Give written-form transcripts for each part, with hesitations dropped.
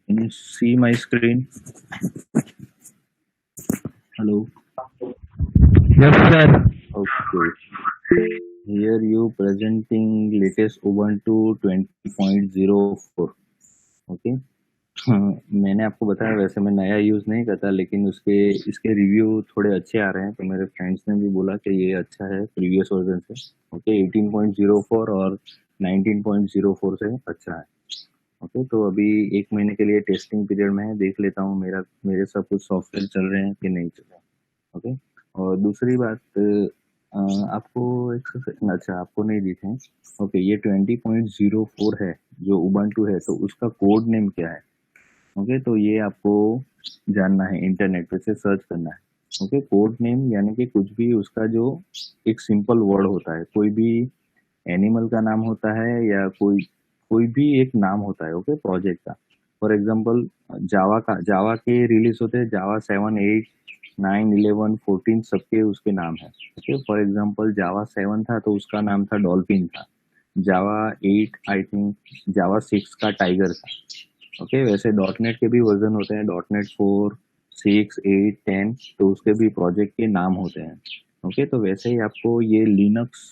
Can you see my screen? Hello. Yes, sir. Okay. Here you presenting latest Ubuntu 20.04. Okay. मैंने आपको बताया वैसे मैं नया यूज नहीं करता, लेकिन उसके इसके रिव्यू थोड़े अच्छे आ रहे हैं, तो मेरे फ्रेंड्स ने भी बोला कि ये अच्छा है प्रीवियस वर्जन से. ओके. 18.04 और 19.04 से अच्छा है. ओके. तो अभी एक महीने के लिए टेस्टिंग पीरियड में है, देख लेता हूँ मेरे सब कुछ सॉफ्टवेयर चल रहे हैं कि नहीं चल रहे हैं. ओके. और दूसरी बात, आपको एक अच्छा आपको नहीं दिखे. ओके. ये 20.04 है जो उबंटू है, तो उसका कोड नेम क्या है? ओके. तो ये आपको जानना है, इंटरनेट पे से सर्च करना है. ओके. कोड नेम यानी कि कुछ भी उसका जो एक सिंपल वर्ड होता है, कोई भी एनिमल का नाम होता है या कोई कोई भी एक नाम होता है. ओके. प्रोजेक्ट का. फॉर एग्जांपल जावा के रिलीज होते हैं, जावा 7, 8, 9, 11, 14 सबके उसके नाम है. ओके. फॉर एग्जांपल जावा 7 था तो उसका नाम था डॉल्फिन था. जावा 8 आई थिंक जावा 6 का टाइगर था. ओके. वैसे डॉट नेट के भी वर्जन होते हैं, डॉट नेट 4, 6, 8, 10, तो उसके भी प्रोजेक्ट के नाम होते हैं. ओके. तो वैसे ही आपको ये लिनक्स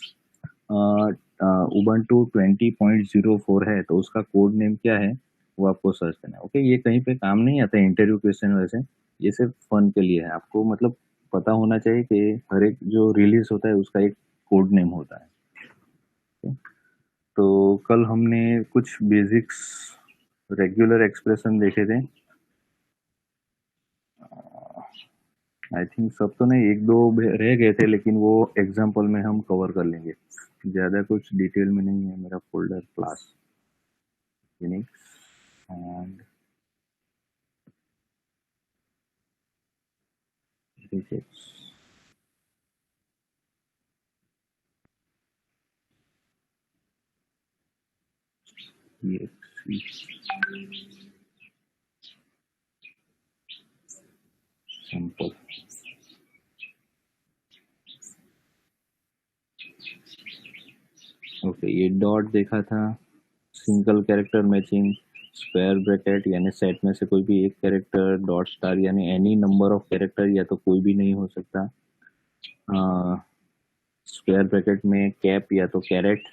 उबंटू 20.04 है, तो उसका कोड नेम क्या है वो आपको सर्च करना है. ओके. ये कहीं पे काम नहीं आता है इंटरव्यू क्वेश्चन वैसे, ये सिर्फ फन के लिए है. आपको मतलब पता होना चाहिए कि हर एक जो रिलीज होता है उसका एक कोड नेम होता है. okay? तो कल हमने कुछ बेसिक्स रेगुलर एक्सप्रेशन देखे थे. आई थिंक सब तो नहीं, एक दो रह गए थे, लेकिन वो एग्जाम्पल में हम कवर कर लेंगे. ज़्यादा कुछ डिटेल में नहीं है. मेरा folder class Unix and basics. ये सैंपल. ओके. ये डॉट देखा था, single character matching, square bracket यानी सेट में से कोई भी एक कैरेक्टर, डॉट स्टार यानी एनी नंबर ऑफ कैरेक्टर या तो कोई भी नहीं हो सकता. स्क्वायर ब्रैकेट में कैप या तो कैरेट,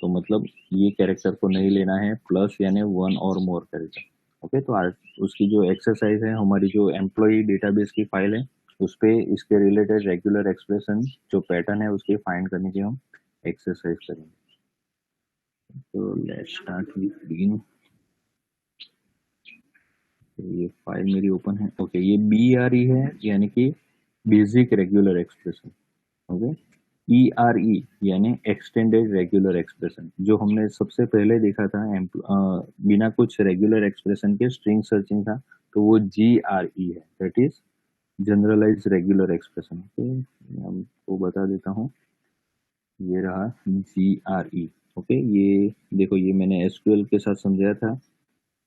तो मतलब ये कैरेक्टर को नहीं लेना है. प्लस यानी वन और मोर कैरेक्टर. ओके. तो उसकी जो एक्सरसाइज है, हमारी जो एम्प्लॉय डेटाबेस की फाइल है, उस पे इसके रिलेटेड रेगुलर एक्सप्रेशन जो पैटर्न है उसके फाइंड करने की हम एक्सरसाइज करेंगे. तो लेट्स स्टार्ट विद बिगिन. ये फाइल मेरी ओपन है. ओके. ये BRE है यानी कि basic regular expression. Okay. ERE यानी एक्सटेंडेड रेगुलर एक्सप्रेशन, जो हमने सबसे पहले देखा था बिना कुछ रेगुलर एक्सप्रेशन के स्ट्रिंग सर्चिंग था, तो वो GRE है, that is generalize regular expression. Okay. मैं आपको बता देता हूँ. ये रहा GRE. ओके. ये देखो, ये मैंने SQL के साथ समझाया था,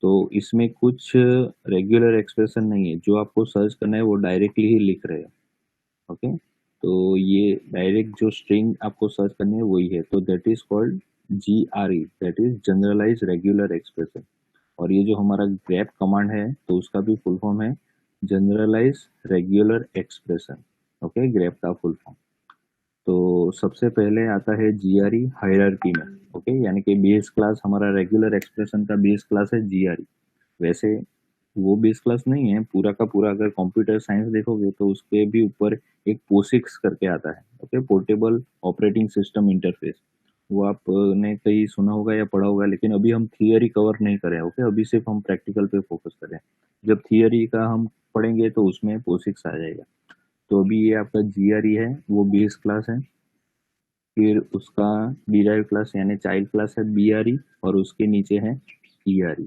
तो इसमें कुछ रेगुलर एक्सप्रेशन नहीं है. जो आपको सर्च करना है वो डायरेक्टली ही लिख रहे हैं. ओके. तो ये डायरेक्ट जो स्ट्रिंग आपको सर्च करनी है वही है, तो that is called GRE, that is generalize regular expression. और ये जो हमारा ग्रेप कमांड है, तो उसका भी फुल फॉर्म है generalize regular expression. Okay. Grep का फुल फॉर्म. तो सबसे पहले आता है GRE हायरार्की में. ओके. यानी कि बेस क्लास, हमारा रेगुलर एक्सप्रेशन का बेस क्लास है GRE. वैसे वो बेस क्लास नहीं है पूरा का पूरा. अगर कंप्यूटर साइंस देखोगे तो उसके भी ऊपर एक पोसिक्स करके आता है. Okay. Portable operating system interface. वो आपने कहीं सुना होगा या पढ़ा होगा, लेकिन अभी हम थियरी कवर नहीं करें. ओके. अभी सिर्फ हम प्रैक्टिकल पे फोकस करें. जब थियरी का हम पढ़ेंगे तो उसमें पोसिक्स आ जाएगा. तो अभी ये आपका GRE है, वो बेस क्लास है. फिर उसका डिराइव क्लास यानी चाइल्ड क्लास है BRE, और उसके नीचे है ERE.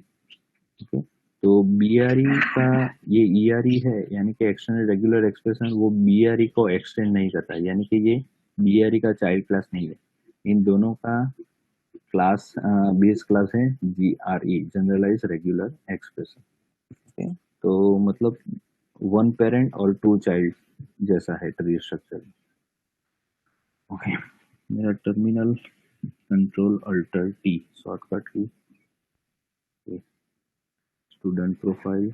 ओके. तो BRE का ये ERE है यानी कि एक्सटेंडेड रेगुलर एक्सप्रेशन, वो BRE को एक्सटेंड नहीं करता, यानी कि ये BRE का चाइल्ड क्लास नहीं है. इन दोनों का क्लास बेस क्लास है GRE, generalize regular expression. Okay. तो मतलब वन पेरेंट और टू चाइल्ड जैसा है ट्री स्ट्रक्चर. ओके. मेरा terminal control alt T shortcut key, student profile,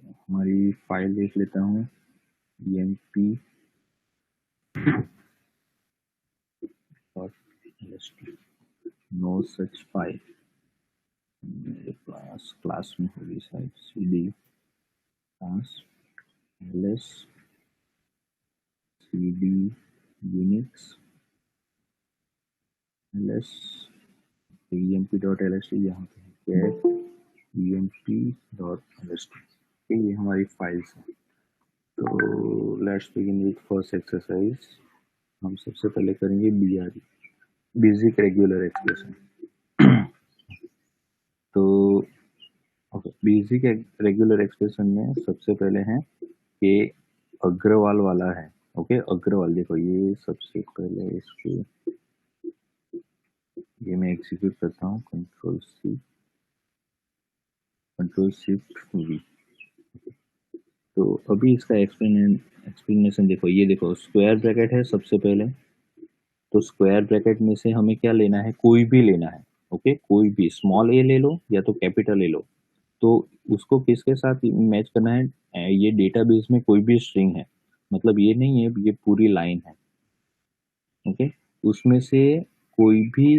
हमारी फाइल देख लेता हूँ, emp नो सच फाइल, मेरे पास क्लास में होगी शायद, cd class ls cd unix ls emp.lst, यहाँ पे get emp.lst, ये हमारी फाइल्स है। तो let's begin with first exercise. हम सबसे पहले करेंगे BRE, बेसिक रेगुलर एक्सप्रेशन। तो बेसिक रेगुलर एक्सप्रेशन में सबसे पहले है कि अग्रवाल वाला है। ओके, अग्रवाल देखो, ये सबसे पहले इसके, ये मैं एग्जीक्यूट करता हूँ, कंट्रोल शिफ्ट V। तो अभी इसका एक्सप्लेनेशन देखो, ये देखो स्क्वायर ब्रैकेट है सबसे पहले, तो स्क्वायर ब्रैकेट में से हमें क्या लेना है, कोई भी लेना है। ओके, कोई भी स्मॉल ए ले लो या तो कैपिटल ले लो, तो उसको किसके साथ मैच करना है, ये डेटाबेस में कोई भी स्ट्रिंग है, मतलब ये नहीं है ये पूरी लाइन है। ओके, उसमें से कोई भी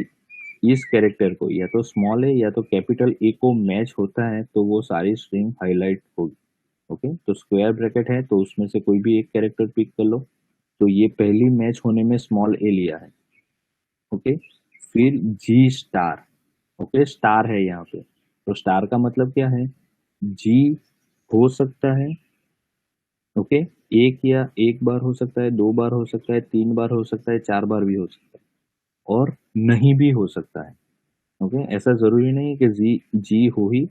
इस कैरेक्टर को या तो स्मॉल ए या तो कैपिटल ए को मैच होता है तो वो सारी स्ट्रिंग हाईलाइट होगी। ओके, तो स्क्वायर ब्रैकेट है तो उसमें से कोई भी एक कैरेक्टर पिक कर लो, तो ये पहली मैच होने में स्मॉल ए लिया है। ओके, फिर जी स्टार, ओके स्टार है यहाँ पे, तो स्टार का मतलब क्या है, जी हो सकता है, ओके एक या एक बार हो सकता है, दो बार हो सकता है, तीन बार हो सकता है, चार बार भी हो सकता है, और नहीं भी हो सकता है। ओके, ऐसा जरूरी नहीं है कि जी हो ही,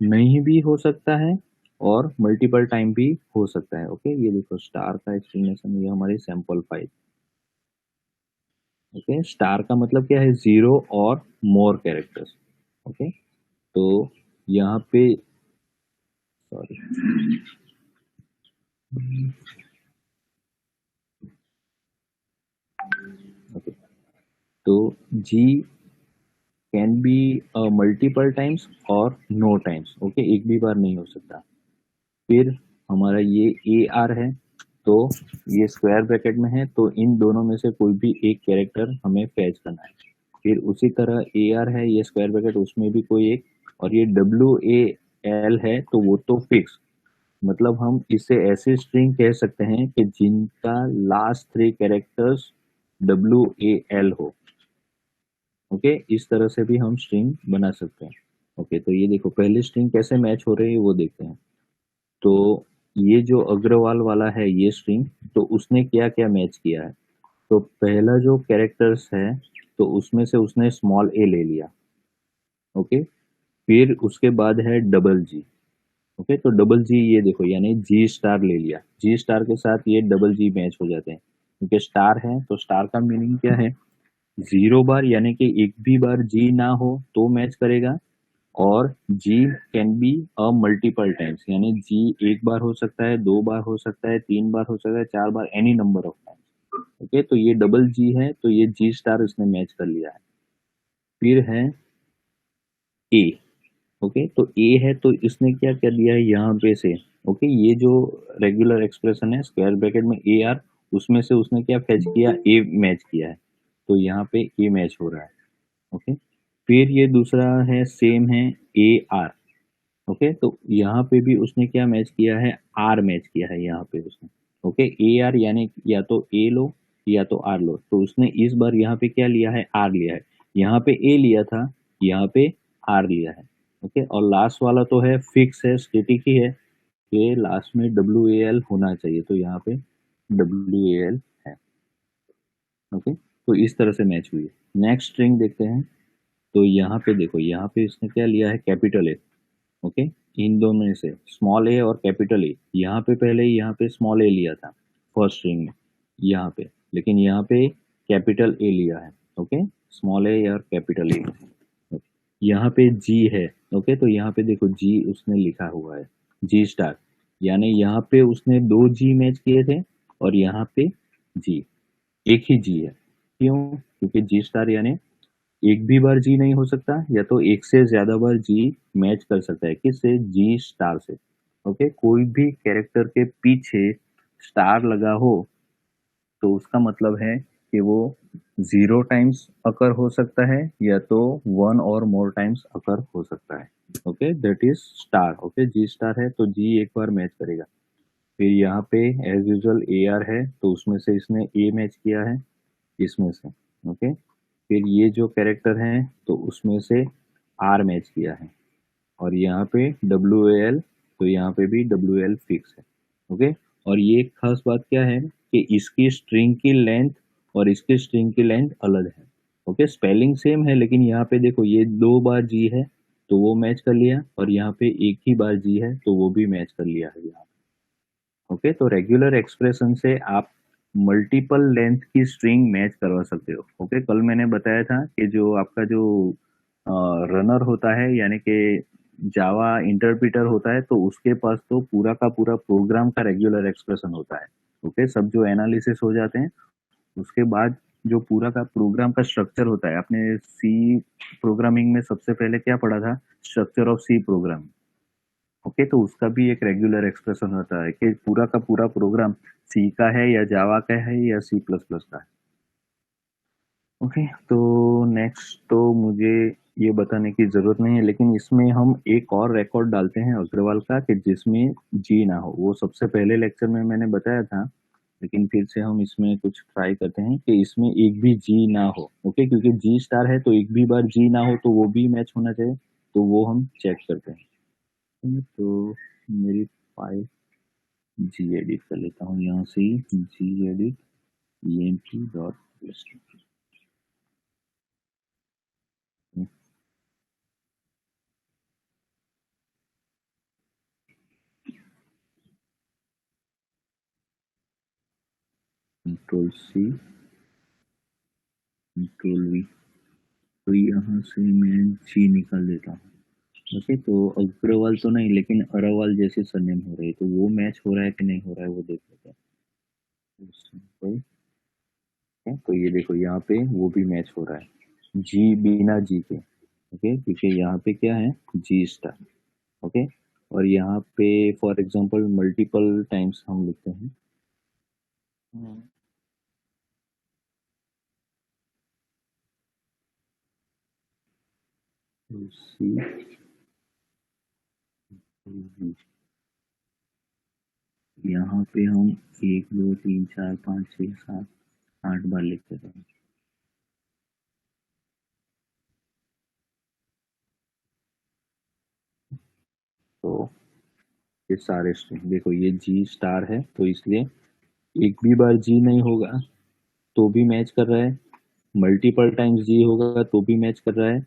नहीं भी हो सकता है और मल्टीपल टाइम भी हो सकता है। ओके, ये देखो स्टार का एक्सप्लेनेशन, ये हमारी सैंपल फाइल। ओके, स्टार का मतलब क्या है, जीरो और मोर कैरेक्टर्स। ओके, तो यहाँ पे, सॉरी, ओके, तो जी कैन बी मल्टीपल टाइम्स और नो टाइम्स। ओके, एक भी बार नहीं हो सकता। फिर हमारा ये ए आर है, तो ये स्क्वायर ब्रैकेट में है, तो इन दोनों में से कोई भी एक कैरेक्टर हमें फैच करना है। फिर उसी तरह ए आर है, ये स्क्वायर ब्रैकेट, उसमें भी कोई एक, और ये डब्ल्यू ए एल है, तो वो तो फिक्स, मतलब हम इसे ऐसे स्ट्रिंग कह सकते हैं कि जिनका last three characters W A L हो। ओके, इस तरह से भी हम स्ट्रिंग बना सकते हैं। ओके, तो ये देखो पहली स्ट्रिंग कैसे मैच हो रही है वो देखते हैं। तो ये जो अग्रवाल वाला है ये स्ट्रिंग, तो उसने क्या क्या मैच किया है, तो पहला जो कैरेक्टर्स है तो उसमें से उसने स्मॉल ए ले लिया। ओके, फिर उसके बाद है डबल जी। ओके, तो डबल जी ये देखो, यानी जी स्टार ले लिया, जी स्टार के साथ ये डबल जी मैच हो जाते हैं, क्योंकि स्टार है तो स्टार का मीनिंग क्या है, जीरो बार, यानी कि एक भी बार जी ना हो तो मैच करेगा, और G can be a multiple times, यानी जी एक बार हो सकता है, दो बार हो सकता है, तीन बार हो सकता है, चार बार, any number of times. Okay, तो ये डबल जी है, तो ये जी स्टार इसने मैच कर लिया है। फिर है ए। ओके, तो ए है तो इसने क्या कर दिया है यहाँ पे से, ओके ये जो रेगुलर एक्सप्रेशन है स्क्वायर ब्रैकेट में ए आर, उसमें से उसने क्या फैच किया, ए मैच किया है, तो यहाँ पे ए मैच हो रहा है। ओके, फिर ये दूसरा है, सेम है, ए आर। ओके, तो यहाँ पे भी उसने क्या मैच किया है, आर मैच किया है यहाँ पे उसने। ओके, ए आर यानी या तो ए लो या तो आर लो, तो उसने इस बार यहाँ पे क्या लिया है, आर लिया है, यहाँ पे ए लिया था, यहाँ पे आर लिया है। ओके, और लास्ट वाला तो है फिक्स है, स्टेटिक ही है, कि लास्ट में डब्ल्यू ए एल होना चाहिए, तो यहाँ पे डब्ल्यू ए एल है। ओके, तो इस तरह से मैच हुई है। नेक्स्ट स्ट्रिंग देखते हैं, तो यहाँ पे देखो, यहाँ पे इसने क्या लिया है, कैपिटल ए। ओके, इन दोनों में से स्मॉल ए और कैपिटल ए, यहाँ पे पहले यहाँ पे स्मॉल ए लिया था फर्स्ट स्ट्रिंग में यहाँ पे, लेकिन यहाँ पे कैपिटल ए लिया है। ओके, स्मॉल ए और कैपिटल ए, यहाँ पे जी है। ओके, तो यहाँ पे देखो जी उसने लिखा हुआ है, जी स्टार, यानी यहाँ पे उसने दो जी मैच किए थे और यहाँ पे जी, एक ही जी है। क्यों? क्योंकि जी स्टार यानी एक भी बार जी नहीं हो सकता, या तो एक से ज्यादा बार जी मैच कर सकता है, किससे? जी स्टार से। ओके, कोई भी कैरेक्टर के पीछे स्टार लगा हो तो उसका मतलब है कि वो 0 टाइम्स अकर हो सकता है, या तो 1 और मोर टाइम्स अकर हो सकता है। Okay, that is star. Okay, G star है तो जी एक बार मैच करेगा। फिर यहाँ पे एज यूजल ए आर है तो उसमें से इसने ए मैच किया है, इसमें से। ओके, फिर ये जो कैरेक्टर है तो उसमें से आर मैच किया है, और यहाँ पे डब्ल्यू एल, तो यहाँ पे भी डब्ल्यू एल फिक्स है। ओके, और ये एक खास बात क्या है कि इसकी स्ट्रिंग की लेंथ और इसकी स्ट्रिंग की लेंथ अलग है। ओके, स्पेलिंग सेम है, लेकिन यहाँ पे देखो ये 2 बार जी है तो वो मैच कर लिया, और यहाँ पे एक ही बार जी है तो वो भी मैच कर लिया है यहाँ। ओके, तो रेगुलर एक्सप्रेशन से आप मल्टीपल लेंथ की स्ट्रिंग मैच करवा सकते हो। ओके, कल मैंने बताया था कि जो आपका जो रनर होता है, यानी कि जावा इंटरप्रिटर होता है, तो उसके पास तो पूरा का पूरा प्रोग्राम का रेगुलर एक्सप्रेशन होता है। ओके, सब जो एनालिसिस हो जाते हैं उसके बाद जो पूरा का प्रोग्राम का स्ट्रक्चर होता है, आपने सी प्रोग्रामिंग में सबसे पहले क्या पढ़ा था? Structure of C program. Okay, तो उसका भी एक रेगुलर एक्सप्रेशन होता है कि पूरा का पूरा प्रोग्राम सी का है या जावा का है या सी प्लस प्लस का है। ओके, तो नेक्स्ट तो मुझे ये बताने की जरूरत नहीं है, लेकिन इसमें हम एक और रिकॉर्ड डालते हैं अग्रवाल का कि जिसमें जी ना हो। वो सबसे पहले लेक्चर में मैंने बताया था, लेकिन फिर से हम इसमें कुछ ट्राई करते हैं कि इसमें एक भी जी ना हो। ओके, क्योंकि जी स्टार है तो एक भी बार जी ना हो तो वो भी मैच होना चाहिए, तो वो हम चेक करते हैं। तो मेरी फाइल जी एडिट कर लेता हूँ यहाँ से, G edit emp.pst। Control C, control V, तो यहाँ से मैं जी निकाल देता हूँ। ओके, तो अग्रवाल तो नहीं, लेकिन अरावाल जैसे सरनेम हो रहे हैं, तो वो मैच हो रहा है कि नहीं हो रहा है वो देख लेते हैं। सिंपल है, तो ये देखो यहाँ पे वो भी मैच हो रहा है, जी बिना जी के। ओके, क्योंकि यहाँ पे क्या है? जी स्टार। ओके, और यहाँ पे फॉर एग्जांपल मल्टीपल टाइम्स हम लिखते हैं। सी, यहाँ पे हम 1 2 3 4 5 6 7 8 बार लिखते हैं। तो ये सारे स्ट्रिंग देखो, ये जी स्टार है तो इसलिए एक भी बार जी नहीं होगा तो भी मैच कर रहा है, मल्टीपल टाइम्स जी होगा तो भी मैच कर रहा है,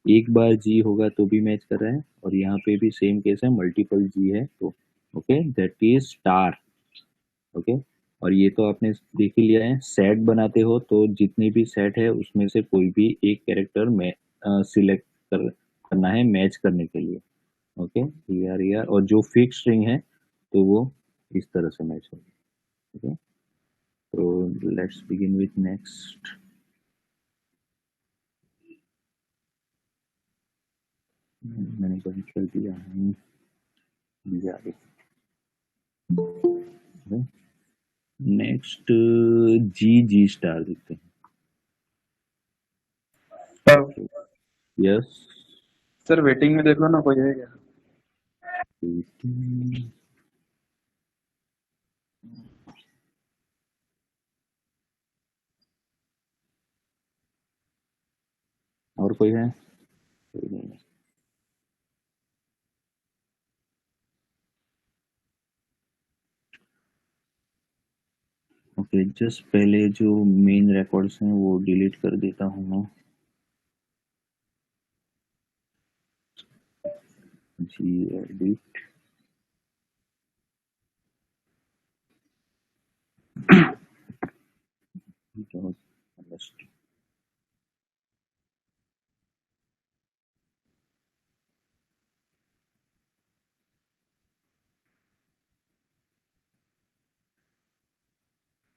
एक बार जी होगा तो भी मैच कर रहा है, और यहाँ पे भी सेम केस है, मल्टीपल जी है तो। Okay, that is star. Okay, और ये तो आपने देख ही लिया है, सेट बनाते हो तो जितने भी सेट है उसमें से कोई भी एक कैरेक्टर में सिलेक्ट करना है मैच करने के लिए। ओके, ER और जो फिक्स स्ट्रिंग है तो वो इस तरह से मैच होगी। ओके, तो लेट्स बिगिन विथ नेक्स्ट। मैंने कहीं कर दिया है, नेक्स्ट जी जी स्टार देखते सर हैं। यस, सर वेटिंग में देख लो ना, कोई है क्या? और कोई है? कोई नहीं है। ओके, जस्ट पहले जो मेन रिकॉर्ड्स हैं वो डिलीट कर देता हूँ मैं। जी एडिट,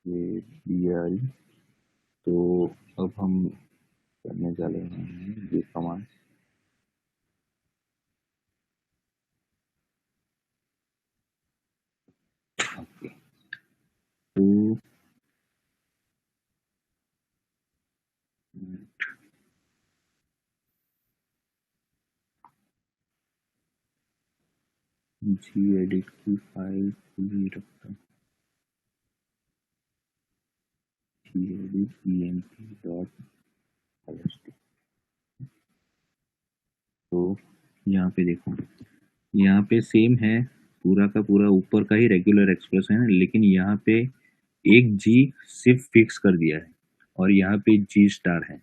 ये BRE तो अब हम करने जा रहे हैं ये कमांड। ओके, तो जी एडिट की फाइल खुली रखता हूँ, gedit तो यहाँ पे देखो, यहाँ पे सेम है, पूरा का पूरा ऊपर का ही रेगुलर एक्सप्रेशन है, लेकिन यहाँ पे एक जी सिर्फ फिक्स कर दिया है और यहाँ पे जी स्टार है।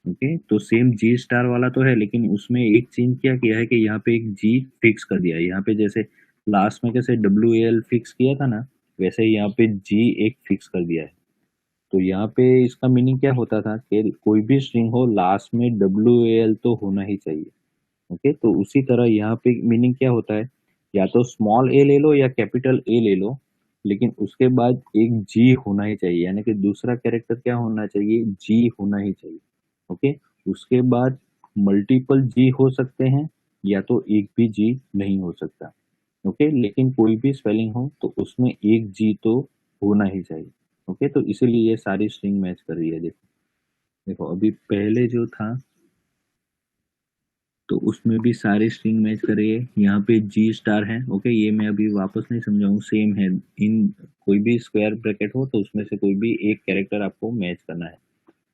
ओके, तो सेम जी स्टार वाला तो है, लेकिन उसमें एक चेंज क्या किया है कि यहाँ पे एक जी फिक्स कर दिया है। यहाँ पे जैसे लास्ट में कैसे डब्ल्यू एल फिक्स किया था ना, वैसे ही यहाँ पे जी एक फिक्स कर दिया है। तो यहाँ पे इसका मीनिंग क्या होता था कि कोई भी स्ट्रिंग हो लास्ट में डब्ल्यू एल तो होना ही चाहिए। ओके, तो उसी तरह यहाँ पे मीनिंग क्या होता है, या तो स्मॉल ए ले लो या कैपिटल ए ले लो, लेकिन उसके बाद एक जी होना ही चाहिए, यानी कि दूसरा कैरेक्टर क्या होना चाहिए, जी होना ही चाहिए। ओके, उसके बाद मल्टीपल जी हो सकते हैं या तो एक भी जी नहीं हो सकता। ओके, लेकिन कोई भी स्पेलिंग हो तो उसमें एक जी तो होना ही चाहिए। ओके, तो इसीलिए ये सारी स्ट्रिंग मैच कर रही है। देखो देखो, अभी पहले जो था तो उसमें भी सारे स्ट्रिंग मैच करिए। यहाँ पे जी स्टार है। ओके, ये मैं अभी वापस नहीं समझाऊँ, सेम है। इन कोई भी स्क्वायर ब्रैकेट हो तो उसमें से कोई भी एक कैरेक्टर आपको मैच करना है।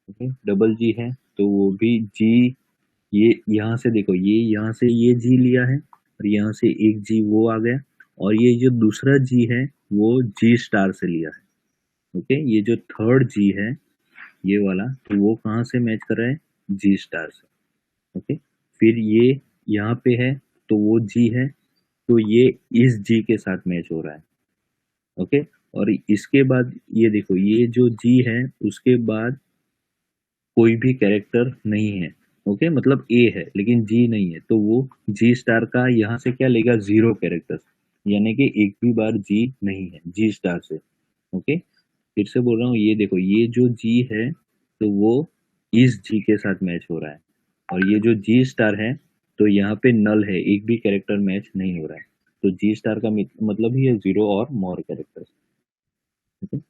ओके, डबल जी है तो वो भी जी, ये यहाँ से देखो, ये यहाँ से ये जी लिया है और यहाँ से एक जी वो आ गया, और ये जो दूसरा जी है वो जी स्टार से लिया है। ओके, ये जो थर्ड जी है ये वाला, तो वो कहाँ से मैच कर रहा है, जी स्टार से। ओके, फिर ये यहाँ पे है तो वो जी है, तो ये इस जी के साथ मैच हो रहा है। ओके, और इसके बाद ये देखो, ये जो जी है उसके बाद कोई भी कैरेक्टर नहीं है। ओके, मतलब ए है लेकिन जी नहीं है, तो वो जी स्टार का यहाँ से क्या लेगा, जीरो कैरेक्टर, यानी कि एक भी बार जी नहीं है जी स्टार से। ओके, फिर से बोल रहा हूँ, ये देखो, ये जो जी है तो वो इस जी के साथ मैच हो रहा है, और ये जो जी स्टार है तो यहाँ पे नल है, एक भी कैरेक्टर मैच नहीं हो रहा है। तो जी स्टार का मतलब ही है जीरो और मोर कैरेक्टर। ठीक है,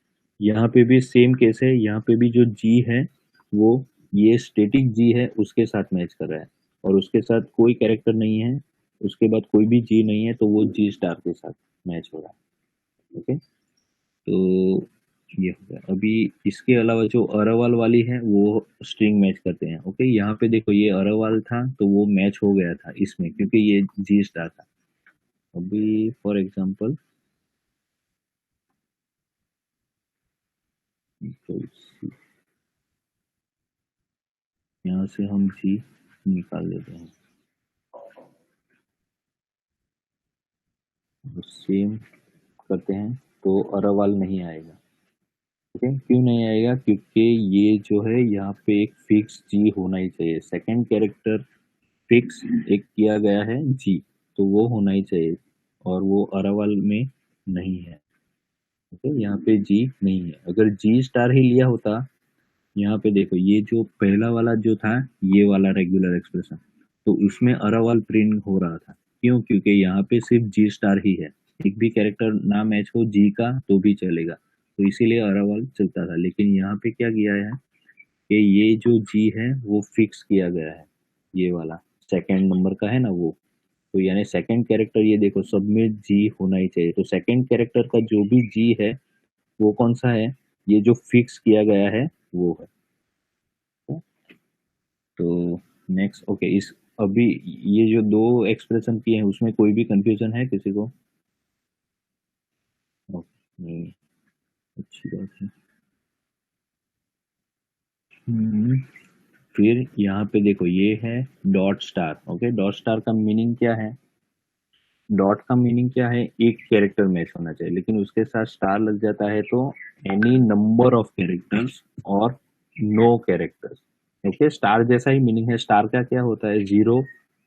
यहाँ पे भी सेम केस है, यहाँ पे भी जो जी है वो ये स्टेटिक जी है उसके साथ मैच कर रहा है, और उसके साथ कोई कैरेक्टर नहीं है, उसके बाद कोई भी जी नहीं है, तो वो जी स्टार के साथ मैच हो रहा है। ओके, तो ये हो गया। अभी इसके अलावा जो अरावाल वाली है वो स्ट्रिंग मैच करते हैं। ओके, यहाँ पे देखो, ये अरावाल था तो वो मैच हो गया था इसमें क्योंकि ये जी स्टार था। अभी फॉर एग्जांपल तो यहाँ से हम जी निकाल देते हैं, सेम करते हैं तो अरावाल नहीं आएगा। ओके, क्यों नहीं आएगा, क्योंकि ये जो है यहाँ पे एक फिक्स जी होना ही चाहिए, सेकंड कैरेक्टर फिक्स एक किया गया है जी, तो वो होना ही चाहिए, और वो अरावाल में नहीं है। ओके, यहाँ पे जी नहीं है, अगर जी स्टार ही लिया होता, यहाँ पे देखो, ये जो पहला वाला जो था, ये वाला रेगुलर एक्सप्रेशन, तो उसमें अरावाल प्रिंट हो रहा था। क्यों, क्योंकि यहाँ पे सिर्फ जी स्टार ही है, एक भी कैरेक्टर ना मैच हो जी का तो भी चलेगा, तो इसीलिए अरावाल चलता था। लेकिन यहाँ पे क्या किया है कि ये जो जी है वो फिक्स किया गया है, ये वाला सेकंड नंबर का है ना वो, तो यानी सेकंड कैरेक्टर, ये देखो, सब में जी होना ही चाहिए, तो सेकंड कैरेक्टर का जो भी जी है वो कौन सा है, ये जो फिक्स किया गया है वो है। तो नेक्स्ट, ओके, इस अभी ये जो दो एक्सप्रेशन किए हैं उसमें कोई भी कंफ्यूजन है किसी को? ओके, नहीं, अच्छी बात है। हम्म, फिर यहाँ पे देखो, ये है dot star. Okay, dot star का मीनिंग क्या है, डॉट का मीनिंग क्या है, एक कैरेक्टर मैच होना चाहिए, लेकिन उसके साथ स्टार लग जाता है तो एनी नंबर ऑफ कैरेक्टर्स और नो कैरेक्टर्स। ओके, स्टार जैसा ही मीनिंग है, स्टार का क्या होता है, जीरो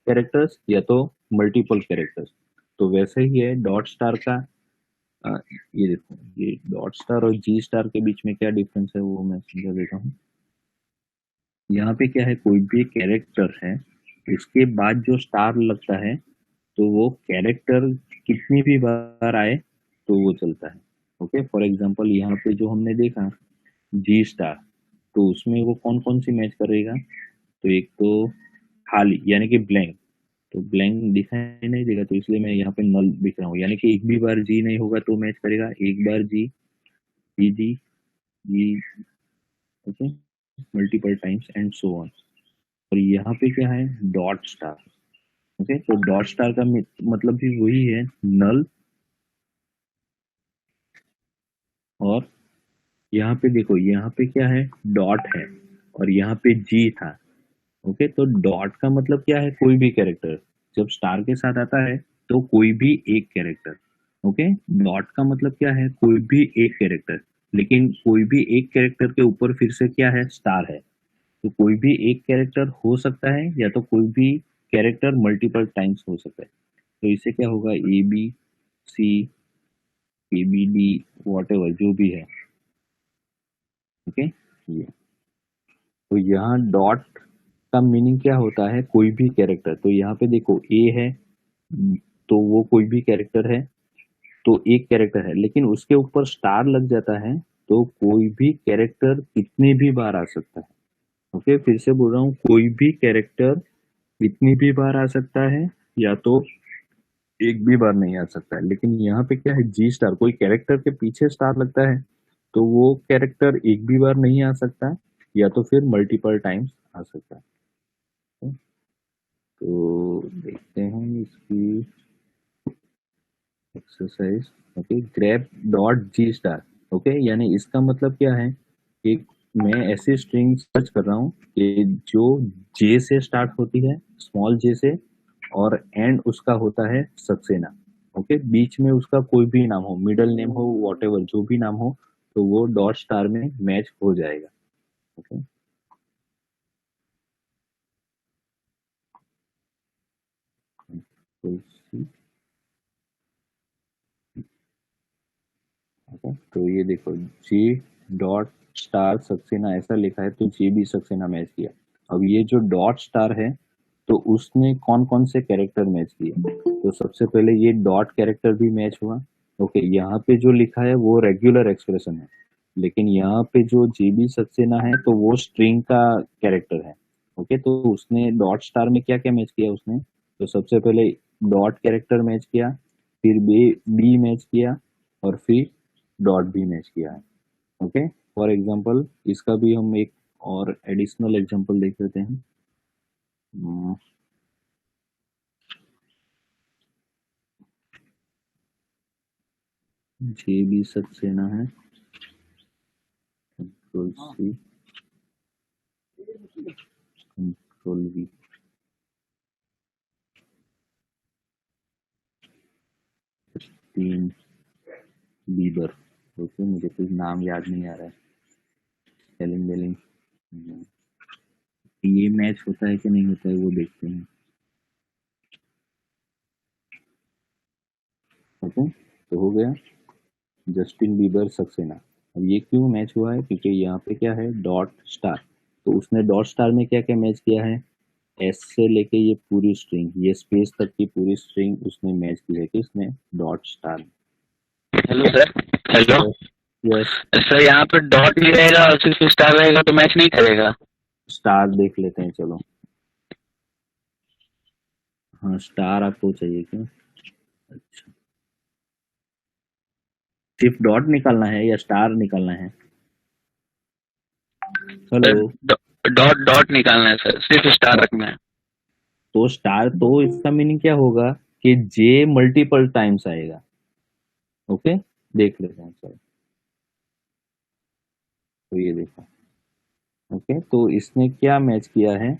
कैरेक्टर्स या तो मल्टीपल कैरेक्टर्स, तो वैसे ही है डॉट स्टार का। ये देखो, ये डॉट स्टार और जी स्टार के बीच में क्या डिफरेंस है वो मैं समझा देता हूँ। यहाँ पे क्या है, कोई भी कैरेक्टर है इसके बाद जो स्टार लगता है तो वो कैरेक्टर कितनी भी बार आए तो वो चलता है। ओके, फॉर एग्जांपल यहाँ पे जो हमने देखा जी स्टार, तो उसमें वो कौन कौन सी मैच करेगा, तो एक तो खाली यानी कि ब्लैंक, तो ब्लैंक दिखाई नहीं देगा तो इसलिए मैं यहाँ पे नल दिख रहा हूँ, यानी कि एक भी बार जी नहीं होगा तो मैच करेगा, एक बार जी जी जी जी। Okay, multiple times and so on. और यहाँ पे क्या है, डॉट स्टार। ओके, तो डॉट स्टार का मतलब भी वही है, नल। और यहाँ पे देखो, यहाँ पे क्या है, डॉट है और यहाँ पे जी था। ओके, तो डॉट का मतलब क्या है, कोई भी कैरेक्टर जब स्टार के साथ आता है तो कोई भी एक कैरेक्टर। ओके, डॉट का मतलब क्या है, कोई भी एक कैरेक्टर, लेकिन कोई भी एक कैरेक्टर के ऊपर फिर से क्या है, स्टार है। तो कोई भी एक कैरेक्टर हो सकता है या तो कोई भी कैरेक्टर मल्टीपल टाइम्स हो सकता है। तो इससे क्या होगा, A B C, A B D, whatever जो भी है। ओके, ये तो यहाँ डॉट का मीनिंग क्या होता है, कोई भी कैरेक्टर। तो यहाँ पे देखो ए है, तो वो कोई भी कैरेक्टर है, तो एक कैरेक्टर है, लेकिन उसके ऊपर स्टार लग जाता है तो कोई भी कैरेक्टर कितनी भी बार आ सकता है। ओके, फिर से बोल रहा हूँ, कोई भी कैरेक्टर कितनी भी बार आ सकता है, या तो एक भी बार नहीं आ सकता है। लेकिन यहाँ पे क्या है, जी स्टार, कोई कैरेक्टर के पीछे स्टार लगता है तो वो कैरेक्टर एक भी बार नहीं आ सकता, या तो फिर मल्टीपल टाइम्स आ सकता है। तो देखते हैं इसकी exercise. Okay, grab dot G star. Okay, यानी इसका मतलब क्या है कि मैं ऐसी स्ट्रिंग सर्च कर रहा हूँ कि जो जे से स्टार्ट होती है, स्मॉल जे से, और एंड उसका होता है सक्सेना। ओके, बीच में उसका कोई भी नाम हो, मिडल नेम हो, वॉटेवर जो भी नाम हो, तो वो डॉट स्टार में मैच हो जाएगा। ओके, तो ओके, तो ये देखो, जे डॉट स्टार सक्सेना ऐसा लिखा है तो जे भी सक्सेना मैच किया। अब ये जो डॉट स्टार है तो उसने कौन कौन से कैरेक्टर मैच किए, तो सबसे पहले ये डॉट कैरेक्टर भी मैच हुआ। ओके, यहाँ पे जो लिखा है वो रेगुलर एक्सप्रेशन है, लेकिन यहाँ पे जो जेबी सक्सेना है तो वो स्ट्रिंग का कैरेक्टर है। ओके, तो उसने डॉट स्टार में क्या क्या मैच किया उसने, तो सबसे पहले डॉट कैरेक्टर मैच किया, फिर बी बी मैच किया, और फिर डॉट भी मैच किया है। ओके, फॉर एग्जांपल इसका भी हम एक और एडिशनल एग्जांपल देख लेते हैं। जे भी सक्सेना है, कंट्रोल सी, कंट्रोल वी, तीन बीबर। ओके, मुझे कुछ नाम याद नहीं आ रहा है, स्पेलिंग बेलिंग। ये मैच होता है कि नहीं होता है वो देखते हैं। ओके, तो हो गया जस्टिन बीबर सक्सेना। अब ये क्यों मैच हुआ है, क्योंकि यहाँ पे क्या है, डॉट स्टार। तो उसने डॉट स्टार में क्या क्या मैच किया है, एस से लेके ये पूरी स्ट्रिंग, ये स्पेस तक की पूरी स्ट्रिंग उसने मैच की है किसने, dot star. Hello sir. Hello. Yes, yes. Sir यहाँ पे डॉट नहीं रहेगा और सिर्फ स्टार रहेगा तो मैच नहीं करेगा। स्टार देख लेते हैं चलो। हाँ, स्टार आपको चाहिए क्या, अच्छा, सिर्फ डॉट निकालना है या स्टार निकालना है, हेलो। सर डॉट डॉट निकालना है सर, सिर्फ स्टार रखना है। तो स्टार, तो इसका मीनिंग क्या होगा कि जे मल्टीपल टाइम्स आएगा। ओके, देख लेते हैं चलो। तो ये देखो, ओके, तो इसने क्या मैच किया है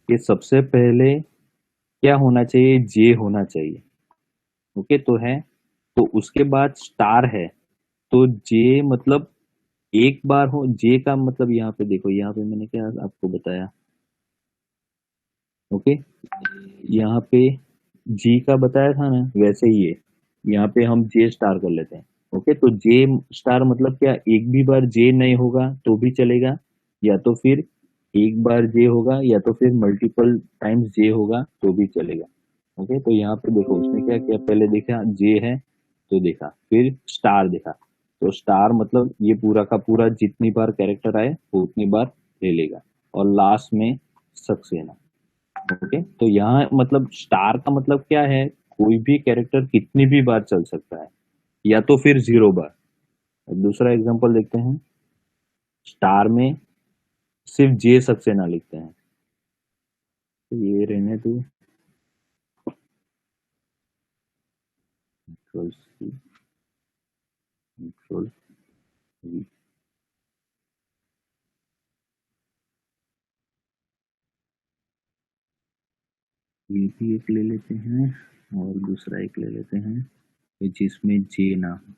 कि सबसे पहले क्या होना चाहिए, जे होना चाहिए। ओके, तो है, तो उसके बाद स्टार है, तो जे मतलब एक बार हो, जे का मतलब यहाँ पे देखो, यहाँ पे मैंने क्या आपको बताया। ओके, यहाँ पे जी का बताया था ना, वैसे ही है, यहाँ पे हम जे स्टार कर लेते हैं। ओके, तो जे स्टार मतलब क्या, एक भी बार जे नहीं होगा तो भी चलेगा, या तो फिर एक बार जे होगा या तो फिर मल्टीपल टाइम्स जे होगा तो भी चलेगा। ओके, तो यहाँ पे देखो उसने क्या किया, पहले देखा जे है तो देखा, फिर स्टार देखा, तो स्टार मतलब ये पूरा का पूरा जितनी बार कैरेक्टर आए वो उतनी बार ले लेगा, और लास्ट में सक्सेना। ओके, तो यहाँ मतलब स्टार का मतलब क्या है, कोई भी कैरेक्टर कितनी भी बार चल सकता है, या तो फिर 0 बार। अब दूसरा एग्जांपल देखते हैं, स्टार में सिर्फ जे सक्सेना लिखते हैं, तो ये रहने दो, control C, control V. V भी एक ले लेते हैं, और दूसरा एक ले लेते हैं जिसमें जे ना हो।